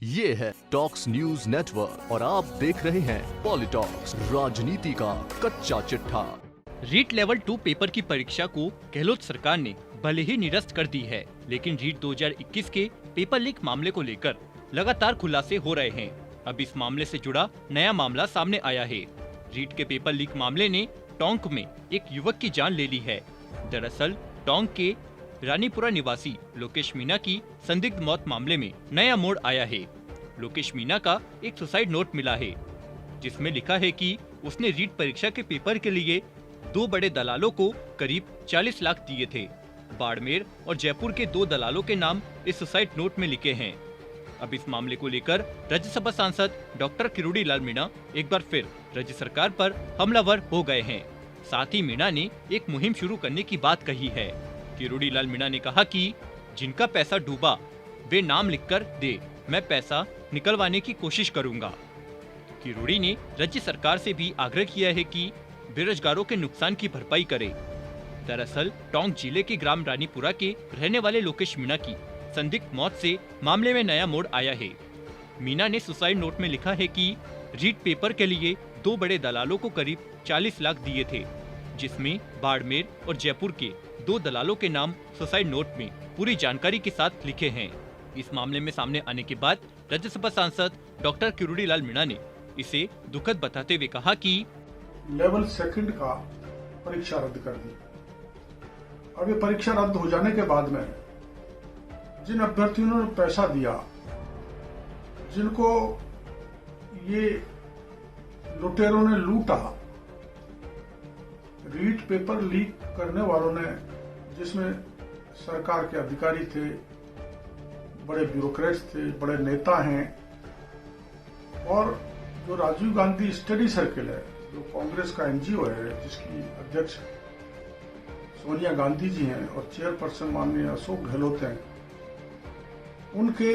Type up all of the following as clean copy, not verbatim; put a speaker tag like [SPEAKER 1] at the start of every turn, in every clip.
[SPEAKER 1] ये है talks news network और आप देख रहे हैं पॉलिटॉक्स, राजनीति का कच्चा चिट्ठा।
[SPEAKER 2] रीट लेवल 2 पेपर की परीक्षा को गहलोत सरकार ने भले ही निरस्त कर दी है, लेकिन रीट 2021 के पेपर लीक मामले को लेकर लगातार खुलासे हो रहे हैं। अब इस मामले से जुड़ा नया मामला सामने आया है। रीट के पेपर लीक मामले ने टोंक में एक युवक की जान ले ली है। दरअसल टोंक के रानीपुरा निवासी लोकेश मीणा की संदिग्ध मौत मामले में नया मोड़ आया है। लोकेश मीणा का एक सुसाइड नोट मिला है, जिसमें लिखा है कि उसने रीट परीक्षा के पेपर के लिए 2 बड़े दलालों को करीब 40 लाख दिए थे। बाड़मेर और जयपुर के 2 दलालों के नाम इस सुसाइड नोट में लिखे हैं। अब इस मामले को लेकर राज्यसभा सांसद डॉक्टर किरोड़ी लाल मीणा एक बार फिर राज्य सरकार पर हमलावर हो गए हैं। साथ ही मीणा ने एक मुहिम शुरू करने की बात कही है। किरोड़ी लाल मीणा ने कहा कि जिनका पैसा डूबा वे नाम लिखकर दे, मैं पैसा निकलवाने की कोशिश करूंगा। किरोड़ी ने राज्य सरकार से भी आग्रह किया है कि बेरोजगारों के नुकसान की भरपाई करे। दरअसल टोंक जिले के ग्राम रानीपुरा के रहने वाले लोकेश मीणा की संदिग्ध मौत से मामले में नया मोड़ आया है। मीणा ने सुसाइड नोट में लिखा है कि रीट पेपर के लिए 2 बड़े दलालों को करीब 40 लाख दिए थे, जिसमें बाड़मेर और जयपुर के 2 दलालों के नाम सुसाइड नोट में पूरी जानकारी के साथ लिखे हैं। इस मामले में सामने आने के बाद राज्यसभा सांसद डॉक्टर किरोड़ी लाल मीणा ने इसे दुखद बताते हुए कहा कि
[SPEAKER 3] लेवल 2 का परीक्षा रद्द कर दी। अब ये परीक्षा रद्द हो जाने के बाद में जिन अभ्यर्थियों ने पैसा दिया, जिनको ये लुटेरों ने लूटा, रीट पेपर लीक करने वालों ने, जिसमें सरकार के अधिकारी थे, बड़े ब्यूरोक्रेट्स थे, बड़े नेता हैं, और जो राजीव गांधी स्टडी सर्किल है, जो कांग्रेस का एनजीओ है, जिसकी अध्यक्ष सोनिया गांधी जी हैं और चेयरपर्सन माननीय अशोक गहलोत हैं, उनके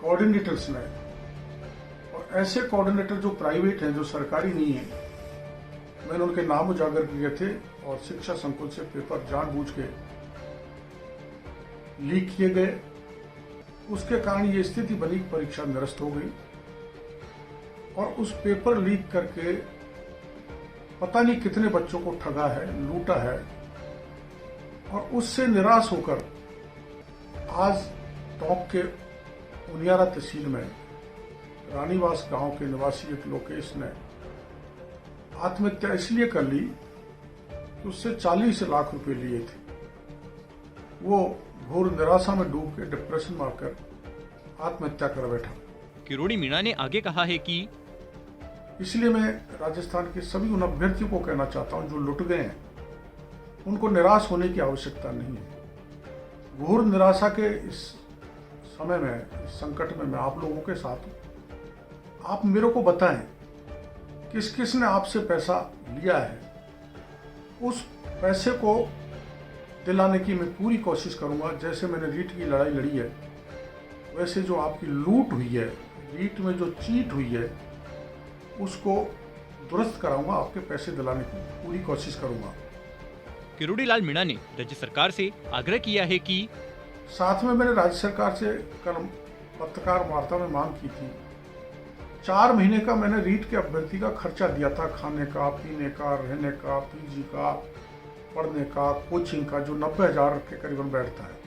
[SPEAKER 3] कोऑर्डिनेटर्स ने, और ऐसे कोऑर्डिनेटर जो प्राइवेट हैं, जो सरकारी नहीं है, मैंने उनके नाम उजागर किए थे और शिक्षा संकुल से पेपर जानबूझ के लीक किए गए। उसके कारण ये स्थिति बनी, परीक्षा निरस्त हो गई और उस पेपर लीक करके पता नहीं कितने बच्चों को ठगा है, लूटा है। और उससे निराश होकर आज टोंक के उनियारा तहसील में रानीवास गांव के निवासी एक लोकेश ने आत्महत्या इसलिए कर ली कि उससे 40 लाख रुपए लिए थे। वो घोर निराशा में डूब के डिप्रेशन में आकर आत्महत्या कर बैठा।
[SPEAKER 2] किरोड़ी मीणा ने आगे कहा है कि
[SPEAKER 3] इसलिए मैं राजस्थान के सभी उन अभ्यर्थियों को कहना चाहता हूं जो लुट गए हैं, उनको निराश होने की आवश्यकता नहीं है। घोर निराशा के इस समय में, इस संकट में मैं आप लोगों के साथ हूं। आप मेरे को बताएं किस किस ने आपसे पैसा लिया है। उस पैसे को दिलाने की मैं पूरी कोशिश करूंगा। जैसे मैंने रीट की लड़ाई लड़ी है, वैसे जो आपकी लूट हुई है, रीट में जो चीट हुई है, उसको दुरुस्त कराऊंगा। आपके पैसे दिलाने की पूरी कोशिश करूंगा।
[SPEAKER 2] किरोड़ी लाल मीणा ने राज्य सरकार से आग्रह किया है कि
[SPEAKER 3] साथ में मैंने राज्य सरकार से कल पत्रकार वार्ता में मांग की थी, 4 महीने का मैंने रीट के अभ्यर्थी का खर्चा दिया था, खाने का, पीने का, रहने का, पीजी का, पढ़ने का, कोचिंग का, जो 90,000 के करीबन बैठता है।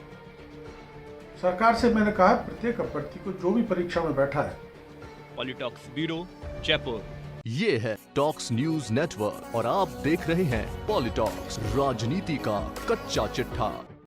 [SPEAKER 3] सरकार से मैंने कहा प्रत्येक अभ्यर्थी को जो भी परीक्षा में बैठा है।
[SPEAKER 2] पॉलिटॉक्स ब्यूरो, जयपुर।
[SPEAKER 1] ये है टॉक्स न्यूज नेटवर्क और आप देख रहे हैं पॉलिटॉक्स, राजनीति का कच्चा चिट्ठा।